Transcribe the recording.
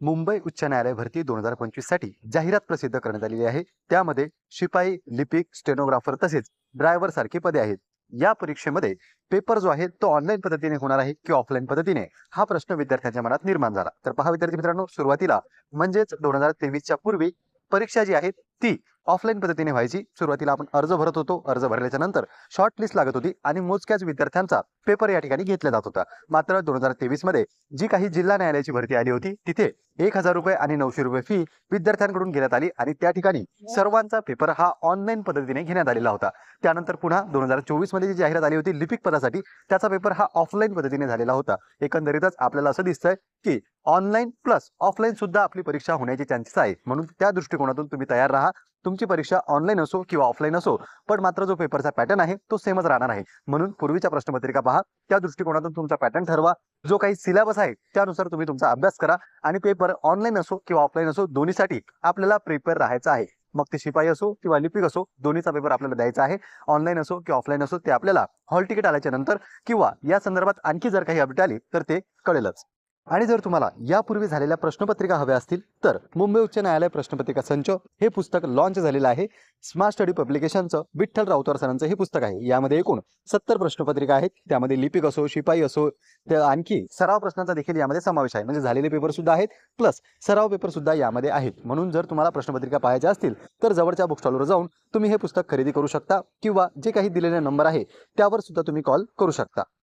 मुंबई उच्च न्यायालय भरती 2025 साठी जाहिरात प्रसिद्ध करण्यात आलेली आहे. त्यामध्ये शिपाई, लिपिक, स्टेनोग्राफर तसेच ड्रायव्हर सारखी पदे आहेत. या परीक्षेमध्ये पेपर जो आहे तो ऑनलाईन पद्धतीने होणार आहे की ऑफलाईन पद्धतीने, हा प्रश्न विद्यार्थ्यांच्या मनात निर्माण झाला. तर पहा विद्यार्थी मित्रांनो, सुरुवातीला म्हणजेच 2023च्या पूर्वी परीक्षा जी आहे ती ऑफलाईन पद्धतीने व्हायची. सुरुवातीला आपण अर्ज भरत होतो. अर्ज भरल्याच्या नंतर शॉर्ट लिस्ट लागत होती आणि मोजक्याच विद्यार्थ्यांचा पेपर या ठिकाणी घेतला जात होता. मात्र 2023 मध्ये जी काही जिल्हा न्यायालयाची भरती आली होती तिथे 1,000 रुपये आणि 900 रुपये फी विद्यार्थ्यांकडून घेण्यात आली आणि त्या ठिकाणी सर्वांचा पेपर हा ऑनलाईन पद्धतीने घेण्यात आलेला होता. त्यानंतर पुन्हा 2024 मध्ये जी जाहिरात आली होती लिपिक पदासाठी, त्याचा पेपर हा ऑफलाईन पद्धतीने झालेला होता. एकंदरीतच आपल्याला असं दिसतंय की ऑनलाईन प्लस ऑफलाईन सुद्धा आपली परीक्षा होण्याचे चान्सेस आहे. म्हणून त्या दृष्टिकोनातून तुम्ही तयार राहा. तुमची परीक्षा ऑनलाईन असो किंवा ऑफलाईन असो, पण मात्र जो पेपरचा पॅटर्न आहे तो सेमच राहणार आहे. म्हणून पूर्वीच्या प्रश्नपत्रिका पहा, त्या दृष्टिकोनातून तुमचा पॅटर्न ठरवा. जो काही सिलेबस आहे त्यानुसार तुम्ही तुमचा अभ्यास करा आणि पेपर ऑनलाईन असो किंवा ऑफलाईन असो, दोन्हीसाठी आपल्याला प्रिपेअर राहायचं आहे. मग ते शिपाई असो किंवा लिपिक असो, दोन्हीचा पेपर आपल्याला द्यायचा आहे. ऑनलाईन असो किंवा ऑफलाईन असो, ते आपल्याला हॉल तिकीट आल्याच्या नंतर किंवा या संदर्भात आणखी जर काही अपडेट आली तर ते कळेलच. आणि जर तुम्हाला यापूर्वी झालेल्या प्रश्नपत्रिका हव्या असतील तर मुंबई उच्च न्यायालय प्रश्नपत्रिका संच हे पुस्तक लॉन्च झालेलं आहे. स्मार्ट स्टडी पब्लिकेशनचं विठ्ठल राऊतर सरांचं हे पुस्तक आहे. यामध्ये एकूण 70 प्रश्नपत्रिका आहेत. त्यामध्ये लिपिक असो, शिपाई असो, त्या आणखी सराव प्रश्नांचा देखील यामध्ये समावेश आहे. म्हणजे झालेले पेपर सुद्धा आहेत प्लस सराव पेपर सुद्धा यामध्ये आहेत. म्हणून जर तुम्हाला प्रश्नपत्रिका पाहायच्या असतील तर जवळच्या बुक स्टॉलवर जाऊन तुम्ही हे पुस्तक खरेदी करू शकता किंवा जे काही दिलेले नंबर आहे त्यावर सुद्धा तुम्ही कॉल करू शकता.